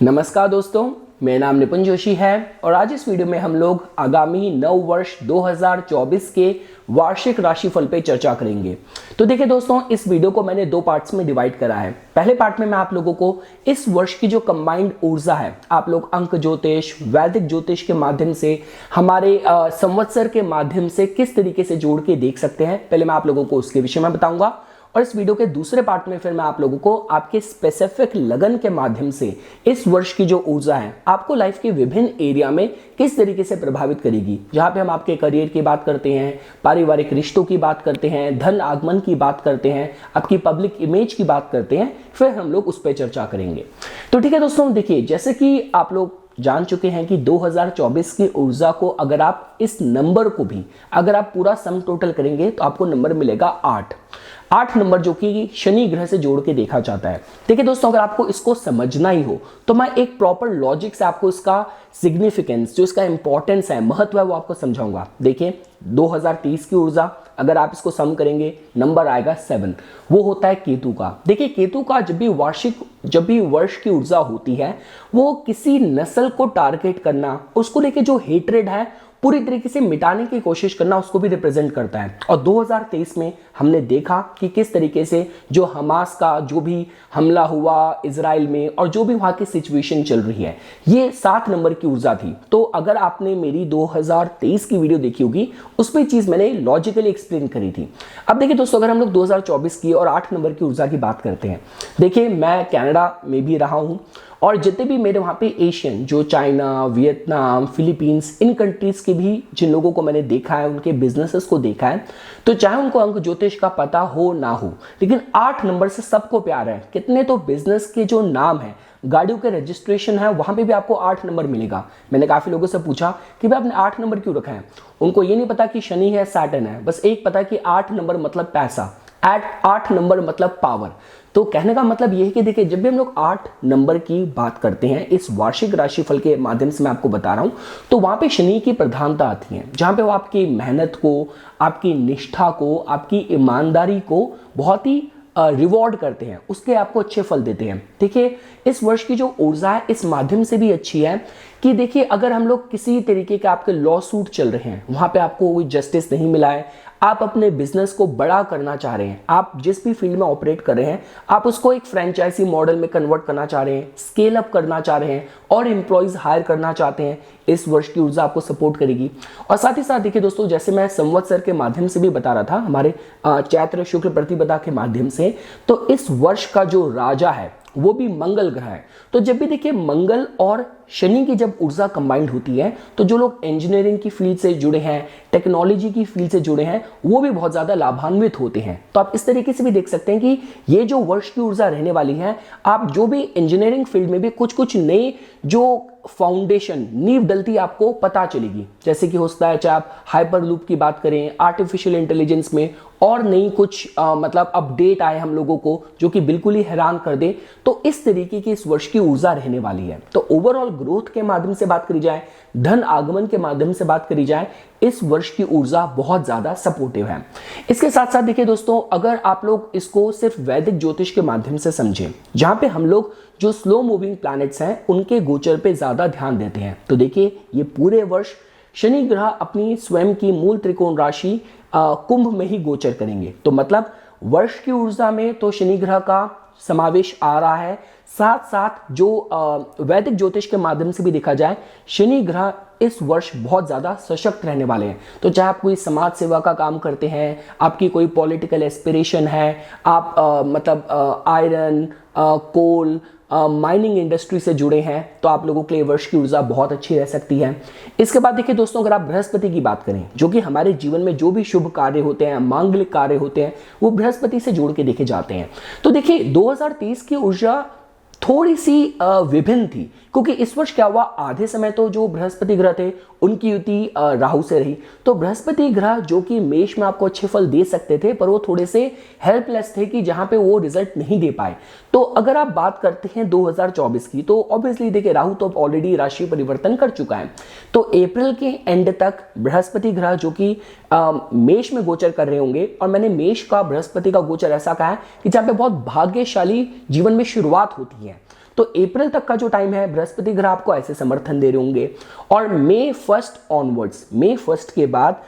नमस्कार दोस्तों, मेरा नाम निपुन जोशी है और आज इस वीडियो में हम लोग आगामी नव वर्ष 2024 के वार्षिक राशिफल पे चर्चा करेंगे। तो देखिए दोस्तों, इस वीडियो को मैंने दो पार्ट्स में डिवाइड करा है। पहले पार्ट में मैं आप लोगों को इस वर्ष की जो कंबाइंड ऊर्जा है, आप लोग अंक ज्योतिष, वैदिक ज्योतिष के माध्यम से, हमारे संवत्सर के माध्यम से किस तरीके से जोड़ के देख सकते हैं, पहले मैं आप लोगों को उसके विषय में बताऊंगा। और इस वीडियो के दूसरे पार्ट में फिर मैं आप लोगों को आपके स्पेसिफिक लगन के माध्यम से इस वर्ष की जो ऊर्जा है आपको लाइफ के विभिन्न एरिया में किस तरीके से प्रभावित करेगी। जहां पे हम आपके करियर की बात करते हैं, पारिवारिक रिश्तों की बात करते हैं, धन आगमन की बात करते हैं, आपकी पब्लिक इमेज की बात करते हैं, फिर हम लोग उस पर चर्चा करेंगे। तो ठीक है दोस्तों, देखिए जैसे कि आप लोग जान चुके हैं कि 2024 की ऊर्जा को अगर आप इस नंबर को भी अगर आप पूरा सम टोटल करेंगे तो आपको नंबर मिलेगा 8 नंबर, जो कि शनि ग्रह से जोड़ के देखा जाता है। देखिए दोस्तों, अगर आपको इसको समझना ही हो तो मैं एक प्रॉपर लॉजिक से आपको इसका सिग्निफिकेंस, जो इसका इंपॉर्टेंस है, महत्व है, वो आपको समझाऊंगा। देखिए 2030 की ऊर्जा अगर आप इसको सम करेंगे नंबर आएगा 7। वो होता है केतु का। देखिए केतु का जब भी वर्ष की ऊर्जा होती है, वो किसी नस्ल को टारगेट करना, उसको लेके जो हेट्रेड है पूरी तरीके से मिटाने की कोशिश करना, उसको भी रिप्रेजेंट करता है। और 2023 में हमने देखा कि किस तरीके से जो हमास का जो भी हमला हुआ इजराइल में और जो भी वहां की सिचुएशन चल रही है, ये 7 नंबर की ऊर्जा थी। तो अगर आपने मेरी 2023 की वीडियो देखी होगी, उस पर चीज मैंने लॉजिकली एक्सप्लेन करी थी। अब देखिए दोस्तों, अगर हम लोग 2024 की और 8 नंबर की ऊर्जा की बात करते हैं, देखिए मैं कनाडा में भी रहा हूं और जितने भी मेरे वहाँ पे एशियन, जो चाइना, वियतनाम, फिलीपींस, इन कंट्रीज के भी जिन लोगों को मैंने देखा है, उनके बिजनेसेस को देखा है, तो चाहे उनको अंक ज्योतिष का पता हो ना हो, लेकिन 8 नंबर से सबको प्यार है। कितने तो बिजनेस के जो नाम है, गाड़ियों के रजिस्ट्रेशन है, वहां पे भी आपको 8 नंबर मिलेगा। मैंने काफी लोगों से पूछा कि भाई आपने 8 नंबर क्यों रखा है। उनको ये नहीं पता कि शनि है, सैटर्न है, बस एक पता कि 8 नंबर मतलब पैसा, 8 नंबर मतलब पावर। तो कहने का मतलब यह है कि देखिए जब भी हम लोग 8 नंबर की बात करते हैं, इस वार्षिक राशिफल के माध्यम से मैं आपको बता रहा हूं, तो वहां पे शनि की प्रधानता आती है, जहां पे वो आपकी मेहनत को, आपकी निष्ठा को, आपकी ईमानदारी को बहुत ही रिवॉर्ड करते हैं, उसके आपको अच्छे फल देते हैं। देखिए इस वर्ष की जो ऊर्जा है इस माध्यम से भी अच्छी है कि देखिए अगर हम लोग किसी तरीके के आपके लॉ सूट चल रहे हैं, वहां पे आपको कोई जस्टिस नहीं मिला है, आप अपने बिजनेस को बड़ा करना चाह रहे हैं, आप जिस भी फील्ड में ऑपरेट कर रहे हैं, आप उसको एक फ्रेंचाइजी मॉडल में कन्वर्ट करना चाह रहे हैं, स्केल अप करना चाह रहे हैं और एम्प्लॉइज हायर करना चाहते हैं, इस वर्ष की ऊर्जा आपको सपोर्ट करेगी। और साथ ही साथ देखिए दोस्तों, जैसे मैं संवत्सर के माध्यम से भी बता रहा था, हमारे चैत्र शुक्ल प्रतिपदा के माध्यम से, तो इस वर्ष का जो राजा है वो भी मंगल ग्रह है। तो जब भी देखिए मंगल और शनि की जब ऊर्जा कंबाइंड होती है, तो जो लोग इंजीनियरिंग की फील्ड से जुड़े हैं, टेक्नोलॉजी की फील्ड से जुड़े हैं, वो भी बहुत ज्यादा लाभान्वित होते हैं। तो आप इस तरीके से भी देख सकते हैं कि ये जो वर्ष की ऊर्जा रहने वाली है, आप जो भी इंजीनियरिंग फील्ड में भी कुछ नए जो फाउंडेशन, नींव डलती आपको पता चलेगी। जैसे कि हो सकता है चाहे आप हाइपर लूप की बात करें, आर्टिफिशियल इंटेलिजेंस में और नई कुछ मतलब अपडेट आए हम लोगों को जो कि बिल्कुल ही हैरान कर दे। तो इस तरीके की इस वर्ष की ऊर्जा रहने वाली है। तो ओवरऑल ग्रोथ के माध्यम से बात करी जाए, धन आगमन के माध्यम से बात करी जाए, इस वर्ष की ऊर्जा बहुत ज्यादा सपोर्टिव है। इसके साथ साथ देखिए दोस्तों, अगर आप लोग इसको सिर्फ वैदिक ज्योतिष के माध्यम से समझें, जहां पे हम लोग जो स्लो मूविंग प्लैनेट्स हैं उनके गोचर पे ज्यादा ध्यान देते हैं, तो देखिए ये पूरे वर्ष शनि ग्रह अपनी स्वयं की मूल त्रिकोण राशि कुंभ में ही गोचर करेंगे। तो मतलब वर्ष की ऊर्जा में तो शनि ग्रह का समावेश आ रहा है, साथ साथ जो वैदिक ज्योतिष के माध्यम से भी देखा जाए, शनि ग्रह इस वर्ष बहुत ज्यादा सशक्त रहने वाले हैं। तो चाहे आप कोई समाज सेवा का काम करते हैं, आपकी कोई पॉलिटिकल एस्पिरेशन है, आप मतलब आयरन, कोल, माइनिंग इंडस्ट्री से जुड़े हैं, तो आप लोगों के लिए वर्ष की ऊर्जा बहुत अच्छी रह सकती है। इसके बाद देखिए दोस्तों, अगर आप बृहस्पति की बात करें, जो कि हमारे जीवन में जो भी शुभ कार्य होते हैं, मांगलिक कार्य होते हैं, वो बृहस्पति से जोड़ के देखे जाते हैं। तो देखिए 2030 की ऊर्जा थोड़ी सी विभिन्न थी, क्योंकि इस वर्ष क्या हुआ, आधे समय तो जो बृहस्पति ग्रह थे उनकी युति राहु से रही। तो बृहस्पति ग्रह जो कि मेष में आपको अच्छे फल दे सकते थे, पर वो थोड़े से हेल्पलेस थे कि जहां पे वो रिजल्ट नहीं दे पाए। तो अगर आप बात करते हैं 2024 की, तो ऑब्वियसली देखिए राहु तो ऑलरेडी राशि परिवर्तन कर चुका है। तो अप्रैल के एंड तक बृहस्पति ग्रह जो कि मेष में गोचर कर रहे होंगे, और मैंने मेष का बृहस्पति का गोचर ऐसा कहा है कि जहां पे बहुत भाग्यशाली जीवन में शुरुआत होती है। तो अप्रैल तक का जो टाइम है बृहस्पति ग्रह आपको ऐसे समर्थन दे रहे होंगे, और मई 1 ऑनवर्ड्स, मई 1 के बाद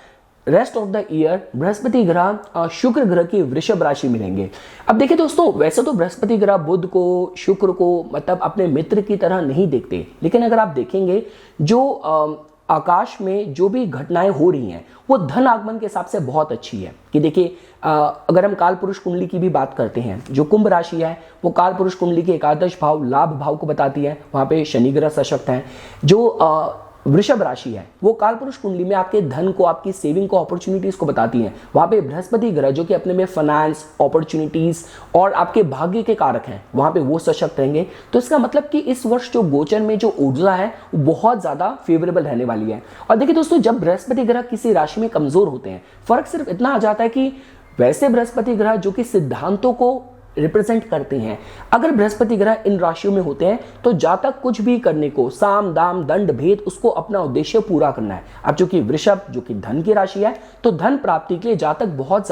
rest of the year Brihaspati ग्रह शुक्र ग्रह की वृषभ राशि में रहेंगे। अब देखिए दोस्तों, वैसे तो बृहस्पति ग्रह बुध को, शुक्र को मतलब अपने मित्र की तरह नहीं देखते, लेकिन अगर आप देखेंगे जो आकाश में जो भी घटनाएं हो रही हैं वो धन आगमन के हिसाब से बहुत अच्छी है। कि देखिए अगर हम काल पुरुष कुंडली की भी बात करते हैं, जो कुंभ राशि है वो काल पुरुष कुंडली के एकादश भाव लाभ भाव को बताती है, वहां पे शनि ग्रह सशक्त है। जो वृषभ राशि है वो कालपुरुष कुंडली में आपके धन को, आपकी सेविंग को, अपॉर्चुनिटीज को बताती हैं। वहां पे बृहस्पति ग्रह जो कि अपने में फाइनेंस, अपॉर्चुनिटीज और आपके भाग्य के कारक हैं, वहां पे वो सशक्त रहेंगे। तो इसका मतलब कि इस वर्ष जो गोचर में जो ऊर्जा है वो बहुत ज्यादा फेवरेबल रहने वाली है। और देखिए दोस्तों, जब बृहस्पति ग्रह किसी राशि में कमजोर होते हैं, फर्क सिर्फ इतना आ जाता है कि वैसे बृहस्पति ग्रह जो कि सिद्धांतों को रिप्रेजेंट करते हैं, अगर बृहस्पति ग्रह इन राशियों में होते हैं तो जातक कुछ भी करने को, साम दाम दंड भेद, उसको अपना उद्देश्य पूरा करना है। अब चूंकि वृषभ जो कि धन की राशि है, तो धन प्राप्ति के लिए जातक बहुत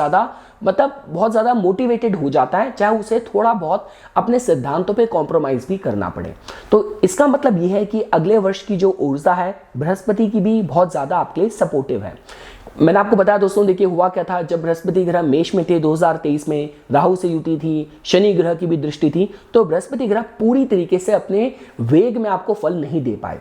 ज्यादा मोटिवेटेड हो जाता है, चाहे उसे थोड़ा बहुत अपने सिद्धांतों पे कॉम्प्रोमाइज भी करना पड़े। तो इसका मतलब यह है कि अगले वर्ष की जो ऊर्जा है बृहस्पति की भी बहुत ज्यादा आपके लिए सपोर्टिव है। मैंने आपको बताया दोस्तों, देखिए हुआ क्या था, जब बृहस्पति ग्रह मेष में थे 2023 में, राहु से युति थी, शनि ग्रह की भी दृष्टि थी, तो बृहस्पति ग्रह पूरी तरीके से अपने वेग में आपको फल नहीं दे पाए।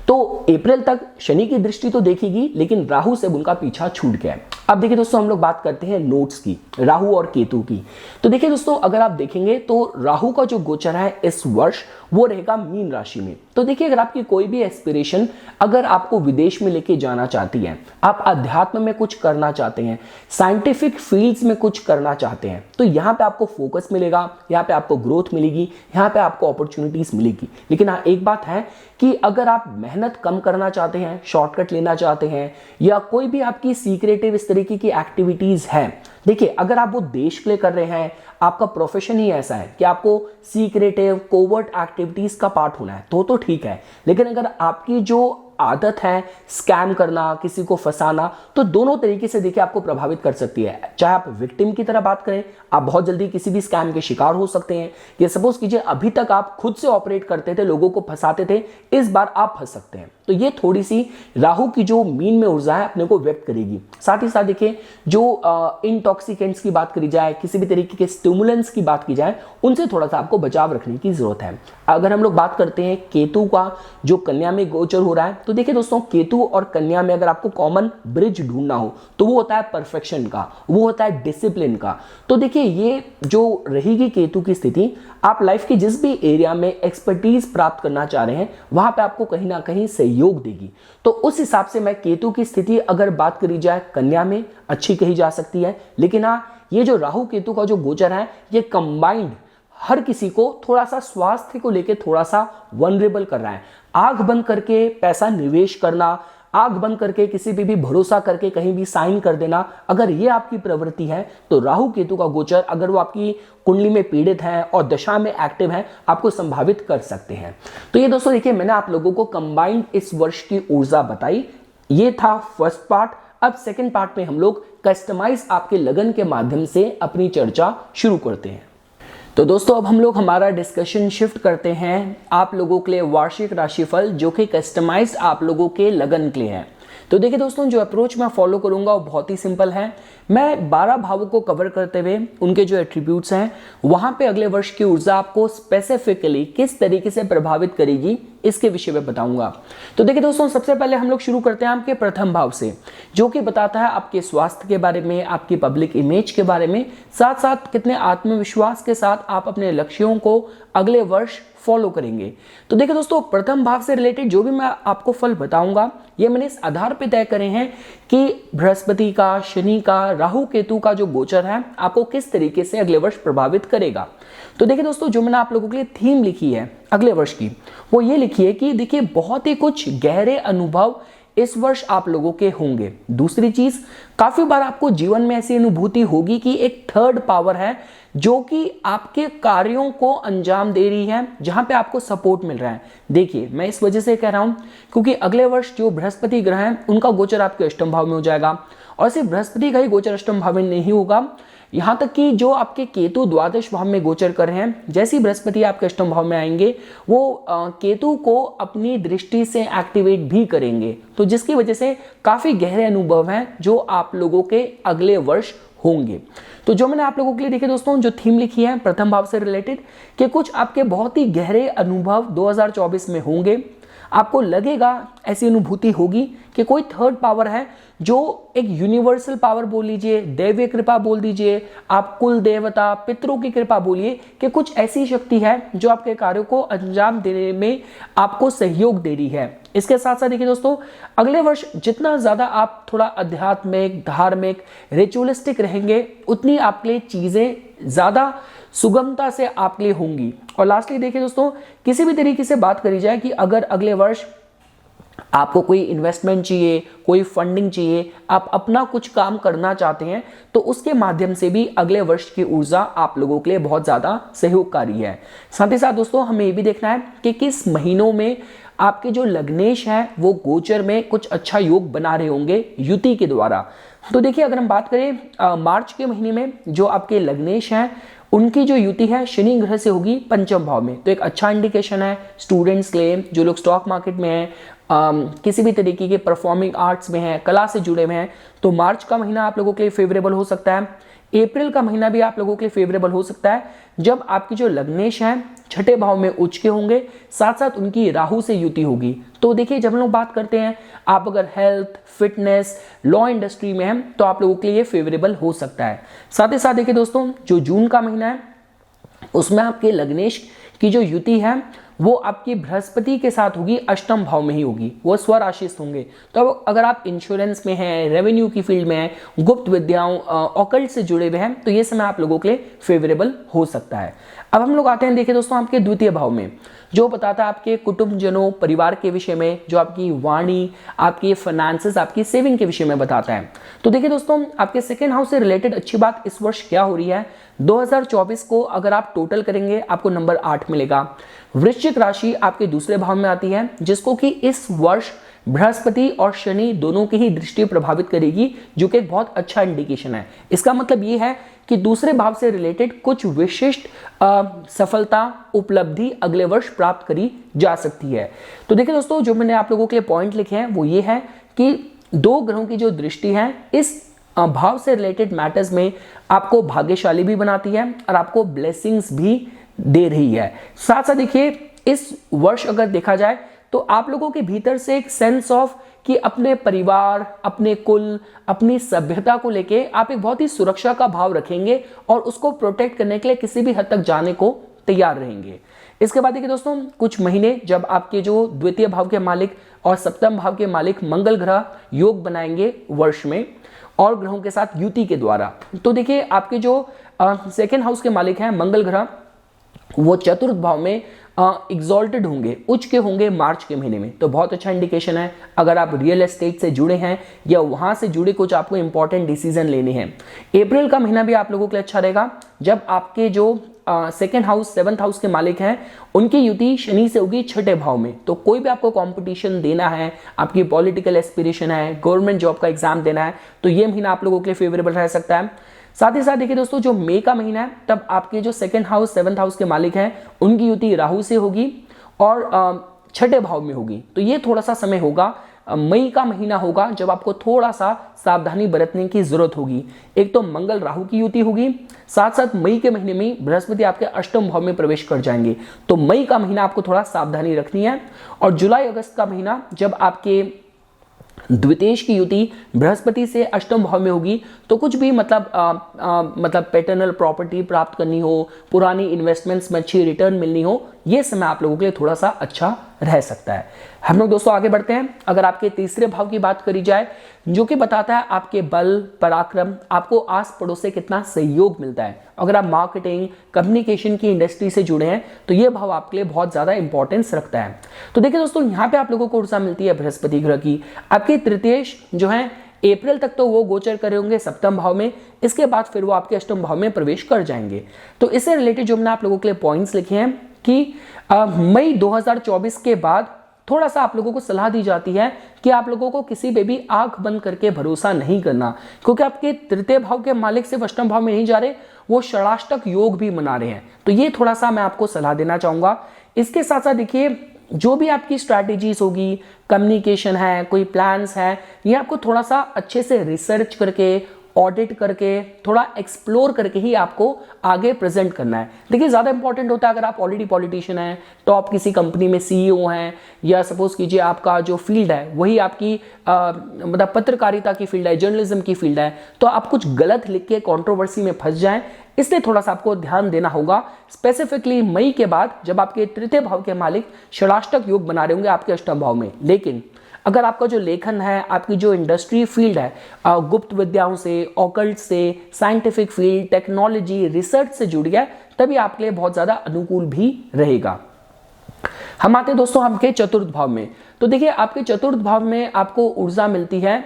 तो अप्रैल तक शनि की दृष्टि तो देखेगी, लेकिन राहु से उनका पीछा छूट गया है। अब देखिए दोस्तों, हम लोग बात करते हैं नोट्स की, राहु और केतु की। तो देखिए दोस्तों, अगर आप देखेंगे तो राहु का जो गोचर है इस वर्ष वो रहेगा मीन राशि में। तो देखिए, अगर आपकी कोई भी एस्पिरेशन, अगर आपको विदेश में लेके जाना चाहती है, आप अध्यात्म में कुछ करना चाहते हैं, साइंटिफिक फील्ड्स में कुछ करना चाहते हैं, तो यहाँ पे आपको फोकस मिलेगा, यहाँ पे आपको ग्रोथ मिलेगी, यहाँ पे आपको अपॉर्चुनिटीज मिलेगी। लेकिन हाँ, एक बात है कि अगर आप मेहनत कम करना चाहते हैं, शॉर्टकट लेना चाहते हैं, या कोई भी आपकी सीक्रेटिव इस तरीके की एक्टिविटीज है, देखिए अगर आप वो देश के लिए कर रहे हैं, आपका प्रोफेशन ही ऐसा है कि आपको सीक्रेटिव कोवर्ट एक्टिविटीज का पार्ट होना है, तो ठीक है। लेकिन अगर आपकी जो आदत है स्कैम करना, किसी को फंसाना, तो दोनों तरीके से देखिए आपको प्रभावित कर सकती है। चाहे आप विक्टिम की तरह बात करें, आप बहुत जल्दी किसी भी स्कैम के शिकार हो सकते हैं। ये सपोज कीजिए अभी तक आप खुद से ऑपरेट करते थे, लोगों को फंसाते थे, इस बार आप फंस सकते हैं। तो ये थोड़ी सी राहु की जो मीन में ऊर्जा है अपने को व्यक्त करेगी। साथ ही साथ देखिए, जो इंटॉक्सिकेंट्स की बात करी जाए, किसी भी तरीके के स्टिमुलेंट्स की बात की जाए, उनसे थोड़ा सा आपको बचाव रखने की जरूरत है। अगर हम लोग बात करते हैं केतु का, जो कन्या में गोचर हो रहा है, तो देखिए दोस्तों, केतु और कन्या में अगर आपको कॉमन ब्रिज ढूंढना हो तो वो होता है परफेक्शन का, वो होता है डिसिप्लिन का। तो देखिए, ये जो रहेगी केतु की स्थिति, आप लाइफ की जिस भी एरिया में एक्सपर्टीज प्राप्त करना चाह रहे हैं, वहां पे आपको कहीं ना कहीं सहयोग देगी। तो उस हिसाब से मैं केतु की स्थिति अगर बात करी जाए कन्या में, अच्छी कही जा सकती है। लेकिन हाँ, ये जो राहु केतु का जो गोचर है, ये कंबाइंड हर किसी को थोड़ा सा स्वास्थ्य को लेके थोड़ा सा वनरेबल कर रहा है। आंख बंद करके पैसा निवेश करना, आंख बंद करके किसी पे भी भरोसा करके कहीं भी साइन कर देना, अगर ये आपकी प्रवृत्ति है, तो राहु केतु का गोचर अगर वो आपकी कुंडली में पीड़ित है और दशा में एक्टिव है, आपको संभावित कर सकते हैं। तो ये दोस्तों देखिए, मैंने आप लोगों को कंबाइंड इस वर्ष की ऊर्जा बताई। ये था फर्स्ट पार्ट। अब सेकंड पार्ट में हम लोग कस्टमाइज आपके लगन के माध्यम से अपनी चर्चा शुरू करते हैं। तो दोस्तों, अब हम लोग हमारा डिस्कशन शिफ्ट करते हैं आप लोगों के लिए वार्षिक राशिफल, जो कि कस्टमाइज्ड आप लोगों के लगन के लिए है। तो देखिए दोस्तों, जो अप्रोच मैं फॉलो करूंगा वो बहुत ही सिंपल है। मैं 12 भावों को कवर करते हुए उनके जो एट्रीब्यूट्स हैं, वहां पे अगले वर्ष की ऊर्जा आपको स्पेसिफिकली किस तरीके से प्रभावित करेगी, इसके विषय में बताऊंगा। तो देखिए दोस्तों, सबसे पहले हम लोग शुरू करते हैं आपके प्रथम भाव से, जो कि बताता है आपके स्वास्थ्य के बारे में, आपकी पब्लिक इमेज के बारे में, साथ साथ कितने आत्मविश्वास के साथ आप अपने लक्ष्यों को अगले वर्ष फॉलो करेंगे। तो देखिए दोस्तों, प्रथम भाव से रिलेटेड जो भी मैं आपको फल बताऊंगा, ये मैंने इस आधार पे तय करे हैं कि बृहस्पति का, शनि का, राहु केतु का जो गोचर है आपको किस तरीके से अगले वर्ष प्रभावित करेगा। तो देखिए दोस्तों, जो मैंने आप लोगों के लिए थीम लिखी है अगले वर्ष की, वो ये लिखी है कि देखिए बहुत ही कुछ गहरे अनुभव इस वर्ष आप लोगों के होंगे। दूसरी चीज, काफी बार आपको जीवन में ऐसी अनुभूति होगी कि एक थर्ड पावर है जो कि आपके कार्यों को अंजाम दे रही है, जहां पे आपको सपोर्ट मिल रहा है। देखिए, मैं इस वजह से कह रहा हूं क्योंकि अगले वर्ष जो बृहस्पति ग्रह है उनका गोचर आपके अष्टम भाव में हो जाएगा। और सिर्फ बृहस्पति का ही गोचर अष्टम भाव में नहीं होगा, यहाँ तक कि जो आपके केतु द्वादश भाव में गोचर कर रहे हैं, जैसे ही बृहस्पति आपके अष्टम भाव में आएंगे वो केतु को अपनी दृष्टि से एक्टिवेट भी करेंगे, तो जिसकी वजह से काफी गहरे अनुभव हैं जो आप लोगों के अगले वर्ष होंगे। तो जो मैंने आप लोगों के लिए देखे दोस्तों जो थीम लिखी है प्रथम भाव से रिलेटेड कि कुछ आपके बहुत ही गहरे अनुभव 2024 में होंगे। आपको लगेगा, ऐसी अनुभूति होगी कि कोई थर्ड पावर है जो एक यूनिवर्सल पावर बोल लीजिए, दैवीय कृपा बोल दीजिए, आप कुल देवता पितरों की कृपा बोलिए, कि कुछ ऐसी शक्ति है जो आपके कार्यों को अंजाम देने में आपको सहयोग दे रही है। इसके साथ साथ देखिए दोस्तों, अगले वर्ष जितना ज्यादा आप थोड़ा आध्यात्मिक, धार्मिक, रिचुअलिस्टिक रहेंगे, उतनी आपके लिए चीजें ज्यादा सुगमता से आपके लिए होंगी। और लास्टली देखिए दोस्तों, किसी भी तरीके से बात करी जाए कि अगर अगले वर्ष आपको कोई इन्वेस्टमेंट चाहिए, कोई फंडिंग चाहिए, आप अपना कुछ काम करना चाहते हैं, तो उसके माध्यम से भी अगले वर्ष की ऊर्जा आप लोगों के लिए बहुत ज्यादा सहयोगकारी है। साथ ही साथ दोस्तों हमें ये भी देखना है कि किस महीनों में आपके जो लग्नेश हैं वो गोचर में कुछ अच्छा योग बना रहे होंगे युति के द्वारा। तो देखिए, अगर हम बात करें मार्च के महीने में जो आपके लग्नेश हैं उनकी जो युति है शनि ग्रह से होगी पंचम भाव में, तो एक अच्छा इंडिकेशन है स्टूडेंट्स के लिए, जो लोग स्टॉक मार्केट में हैं, किसी भी तरीके के परफॉर्मिंग आर्ट्स में हैं, कला से जुड़े हुए हैं, तो मार्च का महीना आप लोगों के लिए फेवरेबल हो सकता है। अप्रैल का महीना भी आप लोगों के लिए फेवरेबल हो सकता है जब आपकी जो लग्नेश हैं छठे भाव में उच्च के होंगे, साथ साथ उनकी राहु से युति होगी। तो देखिए, जब हम लोग बात करते हैं, आप अगर हेल्थ, फिटनेस, लॉ इंडस्ट्री में हैं तो आप लोगों के लिए ये फेवरेबल हो सकता है। साथ ही साथ देखिए दोस्तों, जो जून का महीना है उसमें आपके लग्नेश की जो युति है वो आपकी बृहस्पति के साथ होगी, अष्टम भाव में ही होगी, वो स्वराशिस्त होंगे। तो अगर आप इंश्योरेंस में हैं, रेवेन्यू की फील्ड में हैं, गुप्त विद्याओं, ऑकल्ट से जुड़े हुए हैं, तो ये समय आप लोगों के लिए फेवरेबल हो सकता है। अब हम लोग आते हैं देखिए दोस्तों आपके द्वितीय भाव में, जो बताता है आपके कुटुंबजनों, परिवार के विषय में, जो आपकी वाणी, आपकी फाइनेंसेस, आपकी सेविंग के विषय में बताता है। तो देखिए दोस्तों, आपके सेकेंड हाउस से रिलेटेड अच्छी बात इस वर्ष क्या हो रही है, 2024 को अगर आप टोटल करेंगे आपको नंबर 8 मिलेगा। वृश्चिक राशि आपके दूसरे भाव में आती है, जिसको कि इस वर्ष बृहस्पति और शनि दोनों की ही दृष्टि प्रभावित करेगी, जो कि एक बहुत अच्छा इंडिकेशन है। इसका मतलब ये है कि दूसरे भाव से रिलेटेड कुछ विशिष्ट सफलता, उपलब्धि अगले वर्ष प्राप्त करी जा सकती है। तो देखिए दोस्तों, जो मैंने आप लोगों के लिए पॉइंट लिखे हैं वो ये है कि दो ग्रहों की जो दृष्टि है इस भाव से रिलेटेड मैटर्स में आपको भाग्यशाली भी बनाती है और आपको ब्लेसिंग्स भी दे रही है। साथ साथ देखिए, इस वर्ष अगर देखा जाए तो आप लोगों के भीतर से एक सेंस ऑफ कि अपने परिवार, अपने कुल, अपनी सभ्यता को लेके आप एक बहुत ही सुरक्षा का भाव रखेंगे और उसको प्रोटेक्ट करने के लिए किसी भी हद तक जाने को तैयार रहेंगे। इसके बाद देखिए दोस्तों, कुछ महीने जब आपके जो द्वितीय भाव के मालिक और सप्तम भाव के मालिक मंगल ग्रह योग बनाएंगे वर्ष में और ग्रहों के साथ युति के द्वारा, तो देखिए आपके जो सेकेंड हाउस के मालिक हैं मंगल ग्रह, वो चतुर्थ भाव में एग्जॉल्टेड होंगे, उच्च के होंगे मार्च के महीने में। तो बहुत अच्छा इंडिकेशन है अगर आप रियल एस्टेट से जुड़े हैं या वहां से जुड़े कुछ आपको इंपॉर्टेंट डिसीजन लेने हैं। अप्रैल का महीना भी आप लोगों के लिए अच्छा रहेगा जब आपके जो सेकेंड हाउस, सेवंथ हाउस के मालिक हैं उनकी युति शनि से होगी छठे भाव में। तो कोई भी आपको कंपटीशन देना है, आपकी पॉलिटिकल एस्पिरेशन है, गवर्नमेंट जॉब का एग्जाम देना है, तो ये महीना आप लोगों के लिए फेवरेबल रह सकता है। साथ ही साथ देखिए दोस्तों, जो मई का महीना है तब आपके जो सेकंड हाउस, सेवंथ हाउस के मालिक हैं उनकी युति राहु से होगी और छठे भाव में होगी। तो ये थोड़ा सा समय होगा, मई का महीना होगा जब आपको थोड़ा सा सावधानी बरतने की जरूरत होगी। एक तो मंगल राहु की युति होगी, साथ साथ मई के महीने में बृहस्पति आपके अष्टम भाव में प्रवेश कर जाएंगे। तो मई का महीना आपको थोड़ा सावधानी रखनी है। और जुलाई अगस्त का महीना जब आपके द्वितेश की युति बृहस्पति से अष्टम भाव में होगी, तो कुछ भी मतलब पैटर्नल प्रॉपर्टी प्राप्त करनी हो, पुरानी इन्वेस्टमेंट्स में अच्छी रिटर्न मिलनी हो, ये समय आप लोगों के लिए थोड़ा सा अच्छा रह सकता है। हम लोग दोस्तों आगे बढ़ते हैं। अगर आपके तीसरे भाव की बात करी जाए, जो कि बताता है आपके बल, पराक्रम, आपको आस पड़ोस से कितना सहयोग मिलता है। अगर आप मार्केटिंग, कम्युनिकेशन की इंडस्ट्री से जुड़े हैं तो ये भाव आपके लिए बहुत ज्यादा इंपॉर्टेंस रखता है। तो देखिए दोस्तों, यहाँ पे आप लोगों को ऊर्जा मिलती है बृहस्पति ग्रह की। आपके तृतीयेश जो है अप्रैल तक तो वो गोचर करे होंगे सप्तम भाव में, इसके बाद फिर वो आपके अष्टम भाव में प्रवेश कर जाएंगे। तो इससे रिलेटेड जो मैंने आप लोगों के लिए पॉइंट्स लिखे हैं कि मई 2024 के बाद थोड़ा सा आप लोगों को सलाह दी जाती है कि आप लोगों को किसी पे भी आंख बंद करके भरोसा नहीं करना, क्योंकि आपके तृतीय भाव के मालिक सिर्फ अष्टम भाव में नहीं जा रहे, वो षडाष्टक योग भी बना रहे हैं। तो ये थोड़ा सा मैं आपको सलाह देना चाहूंगा। इसके साथ साथ देखिए, जो भी आपकी स्ट्रैटेजीज होगी, कम्युनिकेशन है, कोई प्लान्स है, ये आपको थोड़ा सा अच्छे से रिसर्च करके, ऑडिट करके, थोड़ा एक्सप्लोर करके ही आपको आगे प्रेजेंट करना है। देखिए ज़्यादा इंपॉर्टेंट होता है अगर आप ऑलरेडी पॉलिटिशियन हैं, टॉप किसी कंपनी में सीईओ हैं, या सपोज कीजिए आपका जो फील्ड है वही आपकी मतलब पत्रकारिता की फील्ड है, जर्नलिज्म की फील्ड है, तो आप कुछ गलत लिख के कंट्रोवर्सी में फंस जाएं, इसलिए थोड़ा सा आपको ध्यान देना होगा। स्पेसिफिकली मई के बाद जब आपके तृतीय भाव के मालिक षडाष्टक योग बना रहे होंगे आपके अष्टम भाव में। लेकिन अगर आपका जो लेखन है, आपकी जो इंडस्ट्री फील्ड है, गुप्त विद्याओं से, ऑकल्ट से, साइंटिफिक फील्ड, टेक्नोलॉजी, रिसर्च से जुड़ गया, तभी आपके लिए बहुत ज्यादा अनुकूल भी रहेगा। हम आते हैं दोस्तों आपके चतुर्थ भाव में। तो देखिए आपके चतुर्थ भाव में आपको ऊर्जा मिलती है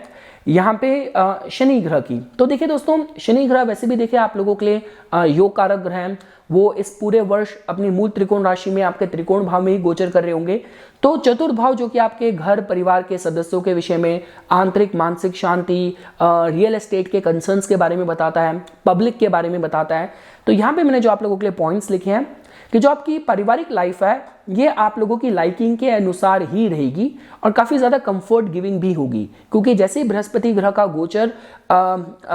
यहाँ पे शनि ग्रह की। तो देखिए दोस्तों, शनि ग्रह वैसे भी देखिए आप लोगों के लिए योग कारक ग्रह हैं। वो इस पूरे वर्ष अपनी मूल त्रिकोण राशि में आपके त्रिकोण भाव में ही गोचर कर रहे होंगे। तो चतुर्थ भाव जो कि आपके घर परिवार के सदस्यों के विषय में, आंतरिक मानसिक शांति, रियल एस्टेट के कंसर्न्स के बारे में बताता है, पब्लिक के बारे में बताता है। तो यहाँ पे मैंने जो आप लोगों के लिए पॉइंट्स लिखे हैं कि जो आपकी पारिवारिक लाइफ है ये आप लोगों की लाइकिंग के अनुसार ही रहेगी और काफी ज्यादा कंफर्ट गिविंग भी होगी, क्योंकि जैसे ही बृहस्पति ग्रह का गोचर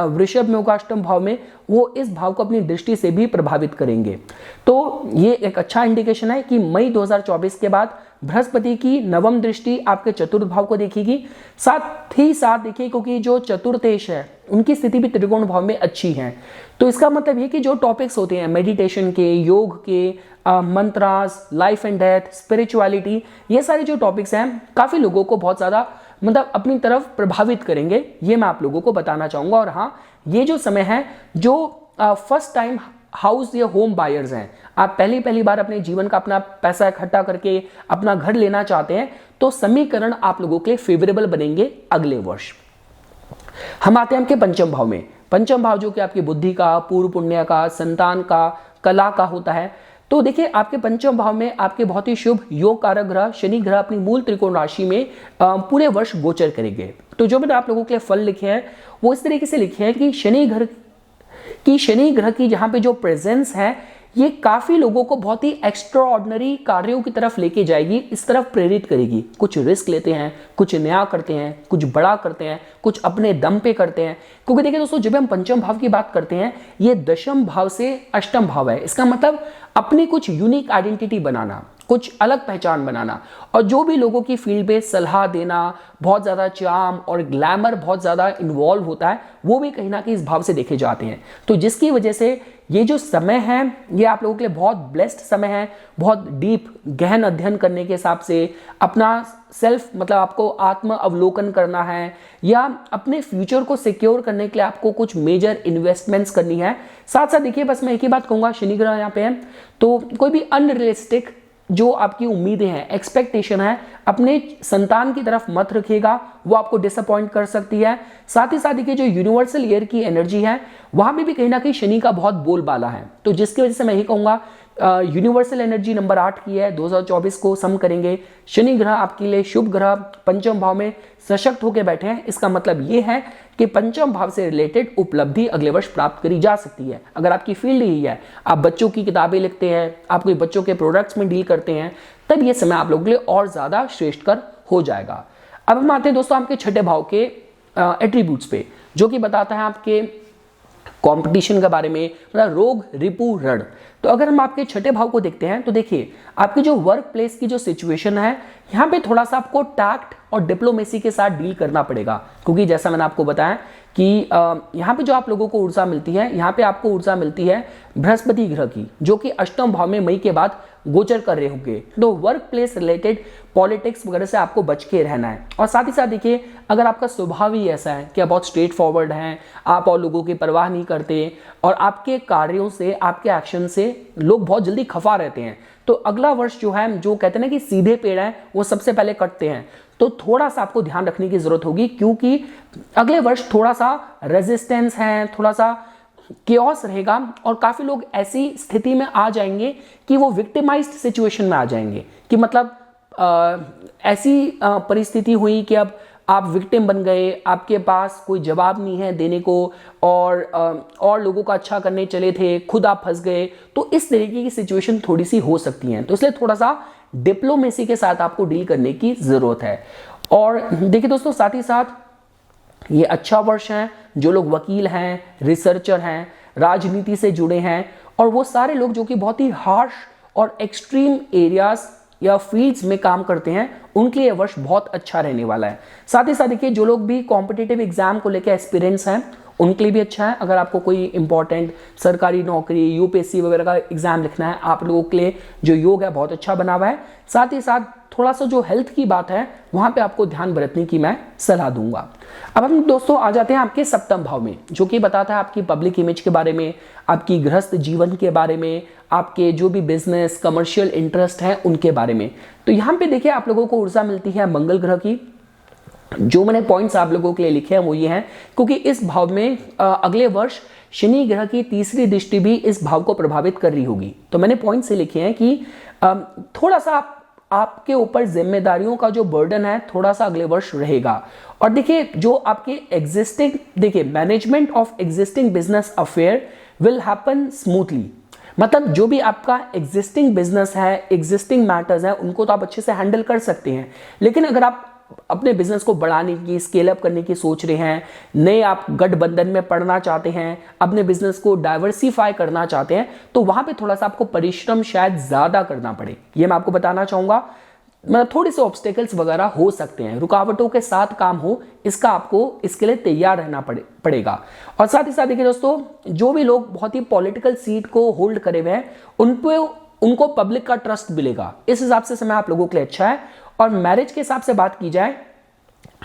वृषभ में होगा अष्टम भाव में, वो इस भाव को अपनी दृष्टि से भी प्रभावित करेंगे। तो ये एक अच्छा इंडिकेशन है कि मई 2024 के बाद बृहस्पति की नवम दृष्टि आपके चतुर्थ भाव को देखेगी। साथ ही साथ देखिए, क्योंकि जो चतुर्थेश है उनकी स्थिति भी त्रिकोण भाव में अच्छी है, तो इसका मतलब ये कि जो टॉपिक्स होते हैं मेडिटेशन के, योग के, mantras, life and death, spirituality, ये सारे जो टॉपिक्स हैं काफी लोगों को बहुत ज्यादा मतलब अपनी तरफ प्रभावित करेंगे, ये मैं आप लोगों को बताना चाहूंगा। और हाँ, ये जो समय है, जो फर्स्ट टाइम हाउस या होम बायर्स हैं, आप पहली बार अपने जीवन का अपना पैसा इकट्ठा करके अपना घर लेना चाहते हैं, तो समीकरण आप लोगों के लिए फेवरेबल बनेंगे अगले वर्ष। हम आते हैं आपके पंचम भाव में। पंचम भाव जो कि आपकी बुद्धि का, पूर्व पुण्य का, संतान का, कला का होता है। तो देखिए आपके पंचम भाव में आपके बहुत ही शुभ योग कारक ग्रह शनि ग्रह अपनी मूल त्रिकोण राशि में पूरे वर्ष गोचर करेंगे। तो जो मैंने आप लोगों के लिए फल लिखे हैं वो इस तरीके से लिखे हैं कि शनि ग्रह की जहां पे जो प्रेजेंस है ये काफी लोगों को बहुत ही एक्स्ट्रा ऑर्डिनरी कार्यों की तरफ लेके जाएगी, इस तरफ प्रेरित करेगी। कुछ रिस्क लेते हैं, कुछ नया करते हैं, कुछ बड़ा करते हैं, कुछ अपने दम पे करते हैं। क्योंकि देखिए दोस्तों, जब हम पंचम भाव की बात करते हैं, ये दशम भाव से अष्टम भाव है। इसका मतलब अपनी कुछ यूनिक आइडेंटिटी बनाना, कुछ अलग पहचान बनाना, और जो भी लोगों की फील्ड में सलाह देना, बहुत ज्यादा चार्म और ग्लैमर बहुत ज्यादा इन्वॉल्व होता है, वो भी कहीं ना कहीं इस भाव से देखे जाते हैं। तो जिसकी वजह से ये जो समय है ये आप लोगों के लिए बहुत ब्लेस्ड समय है। बहुत डीप गहन अध्ययन करने के हिसाब से, अपना सेल्फ मतलब आपको आत्म अवलोकन करना है, या अपने फ्यूचर को सिक्योर करने के लिए आपको कुछ मेजर इन्वेस्टमेंट्स करनी है। साथ साथ देखिए, बस मैं एक ही बात कहूंगा, शनि ग्रह यहाँ पे है, तो कोई भी अनरियलिस्टिक जो आपकी उम्मीदें हैं, एक्सपेक्टेशन है, अपने संतान की तरफ मत रखिएगा, वो आपको डिसअपॉइंट कर सकती है। साथ ही साथ देखिए, जो यूनिवर्सल ईयर की एनर्जी है वहां में भी कहीं ना कहीं शनि का बहुत बोलबाला है। तो जिसकी वजह से मैं यही कहूंगा, यूनिवर्सल एनर्जी नंबर 8 की है, 2024 को सम करेंगे। शनि ग्रह आपके लिए शुभ ग्रह पंचम भाव में सशक्त होकर बैठे हैं। इसका मतलब ये है कि पंचम भाव से रिलेटेड उपलब्धि अगले वर्ष प्राप्त करी जा सकती है। अगर आपकी फील्ड ही है, आप बच्चों की किताबें लिखते हैं, आप कोई बच्चों के प्रोडक्ट्स में डील करते हैं, तब ये समय आप लोगों के लिए और ज्यादा श्रेष्ठकर हो जाएगा। अब हम आते हैं दोस्तों आपके छठे भाव के एट्रीब्यूट्स पे, जो कि बताता है आपके कंपटीशन के बारे में, मतलब रोग, रिपु, रण। तो अगर हम आपके छठे भाव को देखते हैं तो देखिए, आपकी जो वर्क प्लेस की जो सिचुएशन है, यहाँ पे थोड़ा सा आपको टैक्ट और डिप्लोमेसी के साथ डील करना पड़ेगा। क्योंकि जैसा मैंने आपको बताया कि यहाँ पे जो आप लोगों को ऊर्जा मिलती है, यहाँ पे आपको ऊर्जा मिलती है बृहस्पति ग्रह की, जो कि अष्टम भाव में मई के बाद गोचर कर रहे होंगे। तो वर्क प्लेस रिलेटेड पॉलिटिक्स वगैरह से आपको बच के रहना है। और साथ ही साथ देखिए, अगर आपका स्वभाव ही ऐसा है कि आप बहुत स्ट्रेट फॉरवर्ड हैं, आप और लोगों की परवाह नहीं करते, और आपके कार्यों से, आपके एक्शन से लोग बहुत जल्दी खफा रहते हैं, तो अगला वर्ष जो है, जो कहते हैं ना कि सीधे पेड़ हैं वो सबसे पहले कटते हैं। तो थोड़ा सा आपको ध्यान रखने की जरूरत होगी, क्योंकि अगले वर्ष थोड़ा सा रेजिस्टेंस है, थोड़ा सा केओस रहेगा, और काफी लोग ऐसी स्थिति में आ जाएंगे कि वो विक्टिमाइज्ड सिचुएशन में आ जाएंगे, कि मतलब ऐसी परिस्थिति हुई कि अब आप विक्टिम बन गए, आपके पास कोई जवाब नहीं है देने को, और लोगों का अच्छा करने चले थे, खुद आप फंस गए, तो इस तरीके की सिचुएशन थोड़ी सी हो सकती है। तो इसलिए थोड़ा सा डिप्लोमेसी के साथ आपको डील करने की जरूरत है। और देखिए दोस्तों, साथ ही साथ ये अच्छा वर्ष है जो लोग वकील हैं, रिसर्चर हैं, राजनीति से जुड़े हैं, और वो सारे लोग जो कि बहुत ही हार्श और एक्सट्रीम एरियाज या फील्ड्स में काम करते हैं, उनके लिए वर्ष बहुत अच्छा रहने वाला है। साथ ही साथ देखिए, जो लोग भी कॉम्पिटिटिव एग्जाम को लेकर एस्पिरेंट्स हैं, उनके लिए भी अच्छा है। अगर आपको कोई इंपॉर्टेंट सरकारी नौकरी, यूपीएससी वगैरह का एग्जाम लिखना है, आप लोगों के लिए जो योग है बहुत अच्छा बना हुआ है। साथ ही साथ थोड़ा सा जो हेल्थ की बात है, वहां पे आपको ध्यान बरतने की मैं सलाह दूंगा। अब हम दोस्तों आ जाते हैं आपके सप्तम भाव में, जो कि बताता है आपकी पब्लिक इमेज के बारे में, आपकी गृहस्थ जीवन के बारे में, आपके जो भी बिजनेस कमर्शियल इंटरेस्ट है उनके बारे में। तो यहाँ पे देखिए, आप लोगों को ऊर्जा मिलती है मंगल ग्रह की। जो मैंने पॉइंट्स आप लोगों के लिए लिखे हैं वो ये हैं, क्योंकि इस भाव में अगले वर्ष शनि ग्रह की तीसरी दृष्टि भी इस भाव को प्रभावित कर रही होगी। तो मैंने पॉइंट से लिखे हैं कि थोड़ा सा आपके ऊपर जिम्मेदारियों का जो बर्डन है थोड़ा सा अगले वर्ष रहेगा। और देखिए, जो आपके एग्जिस्टिंग, देखिए management of existing business affair will happen smoothly. मतलब जो भी आपका एग्जिस्टिंग बिजनेस है, एग्जिस्टिंग मैटर्स हैं, उनको तो आप अच्छे से हैंडल कर सकते हैं। लेकिन अगर आप अपने बिजनेस को बढ़ाने की, स्केल अप करने की सोच रहे हैं, नए आप गठबंधन में पढ़ना चाहते हैं, अपने बिजनेस को डाइवर्सिफाई करना चाहते हैं, तो वहां पे थोड़ा सा आपको परिश्रम शायद ज्यादा करना पड़े। ये मैं आपको बताना चाहूंगा। मतलब थोड़े से ऑब्स्टेकल्स वगैरह हो सकते हैं, रुकावटों के साथ काम हो, इसका आपको इसके लिए तैयार रहना पड़ेगा। और साथ ही साथ देखिए दोस्तों, जो भी लोग बहुत ही पॉलिटिकल सीट को होल्ड करे हुए हैं, उनको पब्लिक का ट्रस्ट मिलेगा। इस हिसाब से समय आप लोगों के लिए अच्छा है। और मैरिज के हिसाब से बात की जाए,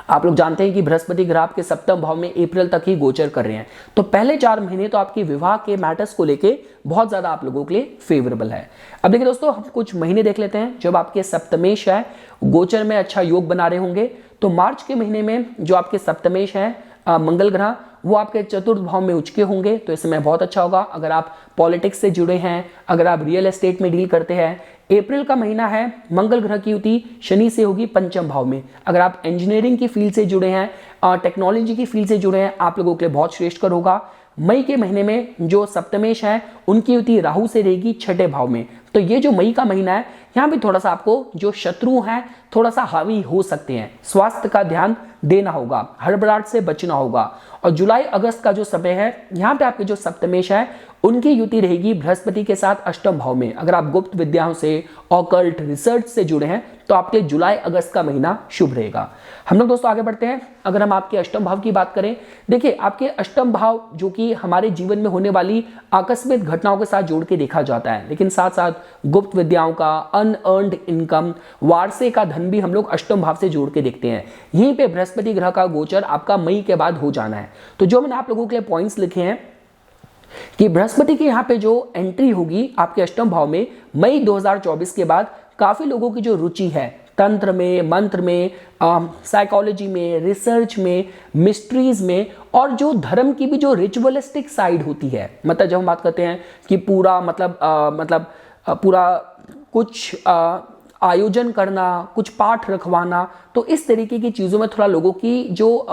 आप लोग जानते हैं कि बृहस्पति ग्रह आपके सप्तम भाव में अप्रैल तक ही गोचर कर रहे हैं। तो पहले 4 महीने तो आपके विवाह के मैटर्स को लेके बहुत ज्यादा आप लोगों के लिए फेवरेबल है। अब देखिए दोस्तों, हम कुछ महीने देख लेते हैं जब आपके सप्तमेश है गोचर में अच्छा योग बना रहे होंगे। तो मार्च के महीने में जो आपके सप्तमेश है मंगल ग्रह, वो आपके चतुर्थ भाव में उचके होंगे। तो इस समय बहुत अच्छा होगा अगर आप पॉलिटिक्स से जुड़े हैं, अगर आप रियल एस्टेट में डील करते हैं। अप्रैल का महीना है, मंगल ग्रह की युति शनि से होगी पंचम भाव में। अगर आप इंजीनियरिंग की फील्ड से जुड़े हैं, टेक्नोलॉजी की फील्ड से जुड़े हैं, आप लोगों के लिए बहुत श्रेष्ठकर होगा। मई के महीने में जो सप्तमेश है, उनकी युति राहु से रहेगी छठे भाव में। तो ये जो मई का महीना है, यहाँ भी थोड़ा सा आपको जो शत्रु हैं थोड़ा सा हावी हो सकते हैं। स्वास्थ्य का ध्यान देना होगा, हड़बड़ाहट से बचना होगा। और जुलाई अगस्त का जो समय है, यहाँ पे आपके जो सप्तमेश है, उनकी युति रहेगी बृहस्पति के साथ अष्टम भाव में। अगर आप गुप्त विद्याओं से, ऑकल्ट रिसर्च से जुड़े हैं, तो आपके जुलाई अगस्त का महीना शुभ रहेगा। हम लोग दोस्तों आगे बढ़ते हैं। अगर हम आपके अष्टम भाव की बात करें, देखिए आपके अष्टम भाव जो कि हमारे जीवन में होने वाली आकस्मिक घटनाओं के साथ जोड़ के देखा जाता है, लेकिन साथ साथ गुप्त विद्याओं का, अनअर्न्ड इनकम, वारसे का धन भी हम लोग अष्टम भाव से जोड़ के देखते हैं। यहीं पे बृहस्पति ग्रह का गोचर आपका मई के बाद हो जाना है। तो जो मैंने आप लोगों के लिए पॉइंट्स लिखे हैं कि बृहस्पति की यहाँ पे जो एंट्री होगी आपके अष्टम भाव में मई 2024 के बाद, काफी लोगों की जो रुचि है तंत्र में, मंत्र में, साइकोलॉजी में, रिसर्च में, मिस्ट्रीज में, और जो धर्म की भी जो रिचुअलिस्टिक साइड होती है, मतलब जब हम बात करते हैं कि पूरा पूरा कुछ आयोजन करना, कुछ पाठ रखवाना, तो इस तरीके की चीज़ों में थोड़ा लोगों की जो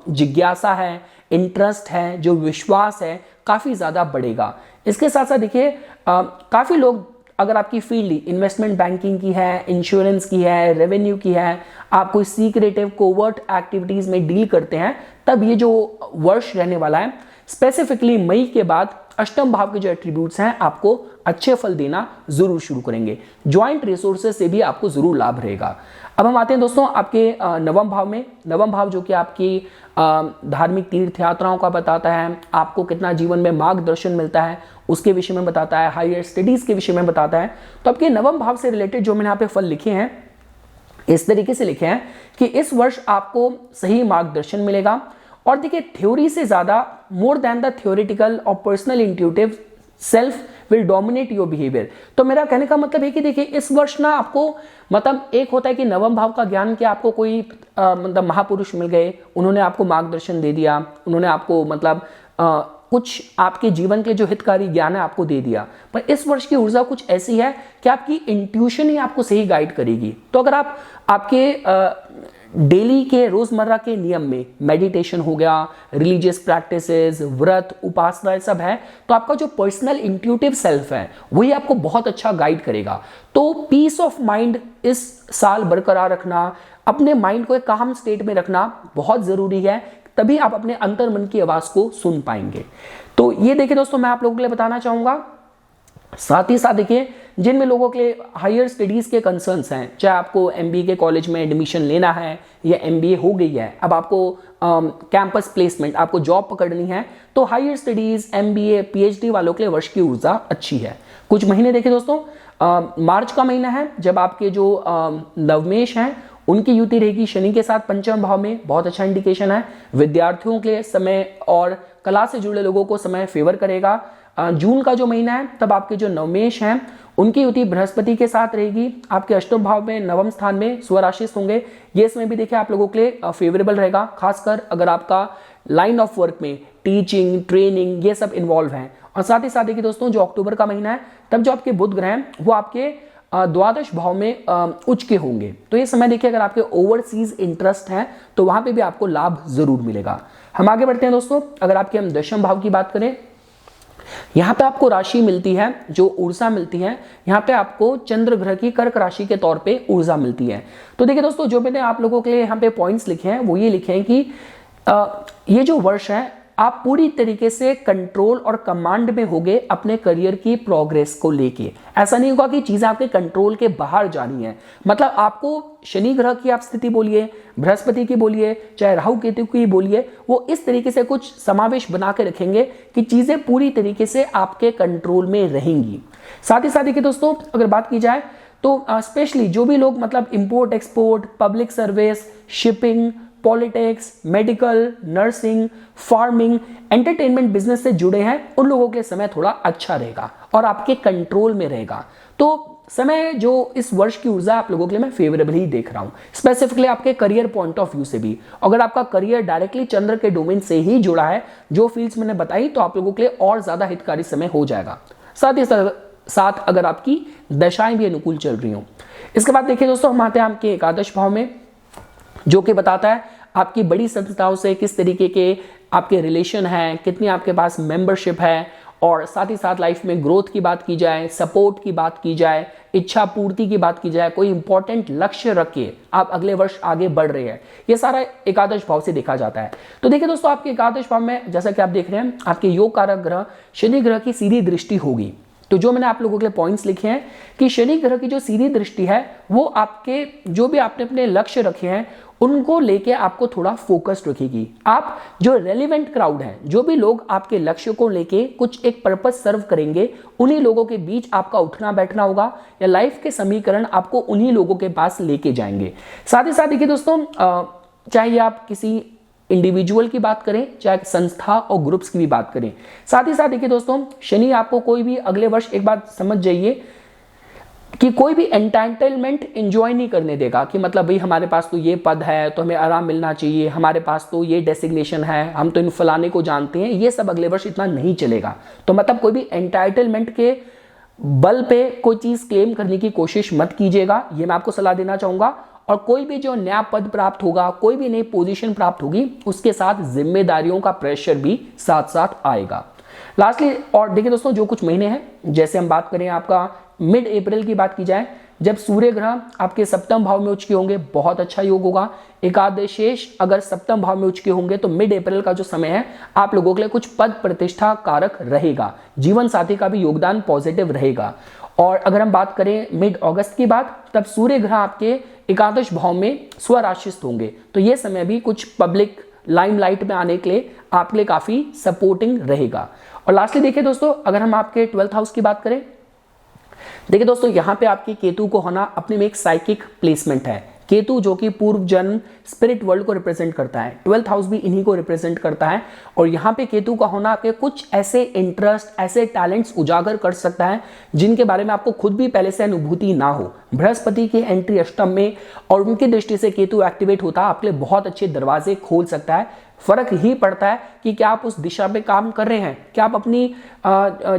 जिज्ञासा है, इंटरेस्ट है, जो विश्वास है, काफ़ी ज़्यादा बढ़ेगा। इसके साथ साथ देखिए काफ़ी लोग, अगर आपकी फील्ड इन्वेस्टमेंट बैंकिंग की है, इंश्योरेंस की है, रेवेन्यू की है, आप कोई सीक्रेटिव कोवर्ट एक्टिविटीज़ में डील करते हैं, तब ये जो वर्ष रहने वाला है, स्पेसिफिकली मई के बाद अष्टम भाव के जो एट्रीब्यूट्स हैं आपको अच्छे फल देना जरूर शुरू करेंगे। ज्वाइंट रिसोर्सेज से भी आपको जरूर लाभ रहेगा। अब हम आते हैं दोस्तों आपके नवम भाव में। नवम भाव जो कि आपकी धार्मिक तीर्थ यात्राओं का बताता है, आपको कितना जीवन में मार्गदर्शन मिलता है उसके विषय में बताता है, हायर स्टडीज के विषय में बताता है। तो आपके नवम भाव से रिलेटेड जो मैंने यहाँ पे फल लिखे हैं, इस तरीके से लिखे हैं कि इस वर्ष आपको सही मार्गदर्शन मिलेगा। और देखिए थ्योरी से ज्यादा, मोर देन द थ्योरेटिकल और personal intuitive self will dominate your behaviour. तो मेरा कहने का मतलब है कि देखिए इस वर्ष ना आपको, मतलब एक होता है कि नवम भाव का ज्ञान कि आपको कोई मतलब महापुरुष मिल गए, उन्होंने आपको मार्गदर्शन दे दिया, उन्होंने आपको मतलब कुछ आपके जीवन के जो हितकारी ज्ञान है आपको दे दिया, पर इस वर्ष की ऊर्जा कुछ ऐसी है कि आपकी इंट्यूशन ही आपको सही गाइड करेगी। तो अगर आप आपके डेली के रोजमर्रा के नियम में मेडिटेशन हो गया, रिलीजियस प्रैक्टिसेस, व्रत, उपासना, ये सब है, तो आपका जो पर्सनल इंट्यूटिव सेल्फ है वही आपको बहुत अच्छा गाइड करेगा। तो पीस ऑफ माइंड इस साल बरकरार रखना, अपने माइंड को एक काम स्टेट में रखना बहुत जरूरी है, तभी आप अपने अंतर मन की आवाज को सुन पाएंगे। तो ये देखिए दोस्तों, मैं आप लोगों के लिए बताना चाहूंगा। साथ ही साथ देखिए, जिनमें लोगों के लिए हायर स्टडीज के कंसर्न्स हैं, चाहे आपको एमबीए के कॉलेज में एडमिशन लेना है या एमबीए हो गई है, अब आपको कैंपस प्लेसमेंट, आपको जॉब पकड़नी है, तो हायर स्टडीज, एमबीए, पीएचडी वालों के लिए वर्ष की ऊर्जा अच्छी है। कुछ महीने देखिए दोस्तों, मार्च का महीना है जब आपके जो नवमेश हैं उनकी युति रहेगी शनि के साथ पंचम भाव में, बहुत अच्छा इंडिकेशन है। विद्यार्थियों के लिए समय और कला से जुड़े लोगों को समय फेवर करेगा। जून का जो महीना है तब आपके जो नवमेश हैं उनकी युति बृहस्पति के साथ रहेगी, आपके अष्टम भाव में नवम स्थान में स्वराशिस्त होंगे। ये समय भी देखिए आप लोगों के लिए फेवरेबल रहेगा, खासकर अगर आपका लाइन ऑफ वर्क में टीचिंग, ट्रेनिंग, ये सब इन्वॉल्व है। और साथ ही साथ देखिए दोस्तों, जो अक्टूबर का महीना है तब जो आपके बुध ग्रह हैं वो आपके द्वादश भाव में उच्च के होंगे। तो ये समय देखिए, अगर आपके ओवरसीज इंटरेस्ट है तो वहां पे भी आपको लाभ जरूर मिलेगा। हम आगे बढ़ते हैं दोस्तों। अगर आपके हम दशम भाव की बात करें, यहां पे आपको राशि मिलती है, जो ऊर्जा मिलती है, यहां पे आपको चंद्र ग्रह की कर्क राशि के तौर पे ऊर्जा मिलती है। तो देखिए दोस्तों, जो मैंने आप लोगों के लिए यहाँ पे पॉइंट्स लिखे हैं वो ये लिखे हैं कि ये जो वर्ष है आप पूरी तरीके से कंट्रोल और कमांड में होगे अपने करियर की प्रोग्रेस को लेके। ऐसा नहीं होगा कि चीजें आपके कंट्रोल के बाहर जा रही हैं। मतलब आपको शनि ग्रह की आप स्थिति बोलिए, बृहस्पति की बोलिए, चाहे राहु केतु की बोलिए, वो इस तरीके से कुछ समावेश बना के रखेंगे कि चीजें पूरी तरीके से आपके कंट्रोल में रहेंगी। साथ ही साथ देखिए दोस्तों, अगर बात की जाए तो स्पेशली जो भी लोग मतलब import export, public service, shipping, politics, medical, nursing, farming, entertainment business से जुड़े हैं, उन लोगों के लिए समय थोड़ा अच्छा रहेगा और आपके कंट्रोल में रहेगा। तो समय जो इस वर्ष की ऊर्जा आप लोगों के लिए मैं फेवरेबल ही देख रहा हूं, स्पेसिफिकली आपके करियर पॉइंट ऑफ व्यू से भी। अगर आपका करियर डायरेक्टली चंद्र के डोमेन से ही जुड़ा है, जो फील्ड्स मैंने बताई, तो आप लोगों के लिए और ज्यादा हितकारी समय हो जाएगा। साथ ही साथ अगर आपकी दशाएं भी अनुकूल चल रही हो। इसके बाद देखिए दोस्तों, हम आते हैं आपके एकादश भाव में, जो कि बताता है आपकी बड़ी संस्थाओं से किस तरीके के आपके रिलेशन हैं, कितनी आपके पास मेंबरशिप है, और साथ ही साथ लाइफ में ग्रोथ की बात की जाए, सपोर्ट की बात की जाए, इच्छा पूर्ति की बात की जाए, कोई इंपॉर्टेंट लक्ष्य रख के आप अगले वर्ष आगे बढ़ रहे हैं, ये सारा एकादश भाव से देखा जाता है। तो देखिए दोस्तों, आपके एकादश भाव में जैसा कि आप देख रहे हैं, आपके योग कारक ग्रह शनि ग्रह की सीधी दृष्टि होगी। तो जो मैंने आप लोगों के लिए पॉइंट्स लिखे हैं कि शनि ग्रह की जो सीधी दृष्टि है वो आपके जो भी आपने अपने लक्ष्य रखे हैं उनको लेके आपको थोड़ा फोकस्ड रखेगी। आप जो रेलिवेंट क्राउड है, जो भी लोग आपके लक्ष्य को लेके कुछ एक पर्पस सर्व करेंगे, उन्हीं लोगों के बीच आपका उठना बैठना होगा, या लाइफ के समीकरण आपको उन्हीं लोगों के पास लेके जाएंगे। साथ ही साथ देखिए दोस्तों, चाहे आप किसी इंडिविजुअल की बात करें, चाहे संस्था और ग्रुप्स की भी बात करें, साथ ही साथ देखिए दोस्तों, शनि आपको कोई भी अगले वर्ष, एक बात समझ जाइए कि कोई भी एंटाइटलमेंट एंजॉय नहीं करने देगा कि मतलब भाई हमारे पास तो ये पद है तो हमें आराम मिलना चाहिए, हमारे पास तो ये डेसिग्नेशन है, हम तो इन फलाने को जानते हैं, ये सब अगले वर्ष इतना नहीं चलेगा। तो मतलब कोई भी एंटाइटलमेंट के बल पे कोई चीज क्लेम करने की कोशिश मत कीजिएगा, ये मैं आपको सलाह देना चाहूंगा। और कोई भी जो नया पद प्राप्त होगा, कोई भी नई पोजीशन प्राप्त होगी, उसके साथ जिम्मेदारियों का प्रेशर भी साथ साथ आएगा। लास्टली और देखिए दोस्तों, जो कुछ महीने हैं, जैसे हम बात करें आपका मिड अप्रैल की बात की जाए, जब सूर्य ग्रह आपके सप्तम भाव में उच्च के होंगे, बहुत अच्छा योग होगा। एकादशेष अगर सप्तम भाव में उच्च के होंगे तो मिड अप्रैल का जो समय है आप लोगों के लिए कुछ पद प्रतिष्ठा कारक रहेगा, जीवन साथी का भी योगदान पॉजिटिव रहेगा। और अगर हम बात करें मिड अगस्त की बात, तब सूर्य ग्रह आपके एकादश भाव में स्वराशिस्त होंगे, तो ये समय भी कुछ पब्लिक लाइमलाइट में आने के लिए आपके लिए काफी सपोर्टिंग रहेगा। और लास्टली देखिए दोस्तों, अगर हम आपके 12th हाउस की बात करें, देखिए दोस्तों, यहां पे आपके केतु को होना अपने में एक साइकिक प्लेसमेंट है। केतु जो कि पूर्व जन्म स्पिरिट वर्ल्ड को रिप्रेजेंट करता है, 12th हाउस भी इन्हीं को रिप्रेजेंट करता है। और यहाँ पे केतु का होना आपके कुछ ऐसे इंटरेस्ट, ऐसे टैलेंट्स उजागर कर सकता है जिनके बारे में आपको खुद भी पहले से अनुभूति ना हो। बृहस्पति की एंट्री अष्टम में और उनकी दृष्टि से केतु एक्टिवेट होता है, आपके लिए बहुत अच्छे दरवाजे खोल सकता है, फर्क ही पड़ता है कि क्या आप उस दिशा में काम कर रहे हैं, क्या आप अपनी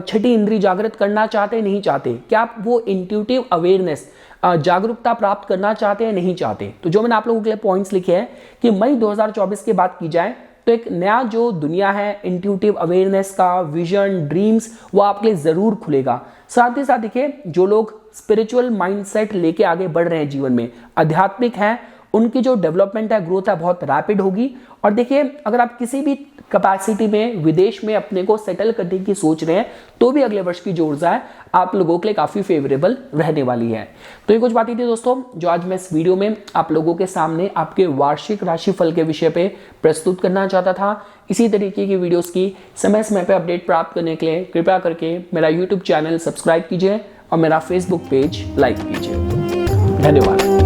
छठी इंद्री जागृत करना चाहते हैं नहीं चाहते, क्या आप वो इंट्यूटिव अवेयरनेस जागरूकता प्राप्त करना चाहते हैं नहीं चाहते। तो जो मैंने आप लोगों के लिए पॉइंट्स लिखे हैं कि मई 2024 की बात की जाए तो एक नया जो दुनिया है इंट्यूटिव अवेयरनेस का, विजन, ड्रीम्स, वो आपके लिए जरूर खुलेगा। साथ ही साथ देखिए जो लोग स्पिरिचुअल माइंडसेट लेके आगे बढ़ रहे हैं जीवन में, आध्यात्मिक हैं, उनकी जो डेवलपमेंट है, ग्रोथ है, बहुत रैपिड होगी। और देखिए अगर आप किसी भी कैपेसिटी में विदेश में अपने को सेटल करने की सोच रहे हैं तो भी अगले वर्ष की जो ऊर्जा है आप लोगों के लिए काफी फेवरेबल रहने वाली है। तो ये कुछ बातें थी दोस्तों जो आज मैं इस वीडियो में आप लोगों के सामने आपके वार्षिक राशिफल के विषय पे प्रस्तुत करना चाहता था। इसी तरीके की वीडियोस की समय समय पे अपडेट प्राप्त करने के लिए कृपया करके मेरा यूट्यूब चैनल सब्सक्राइब कीजिए और मेरा फेसबुक पेज लाइक कीजिए। धन्यवाद।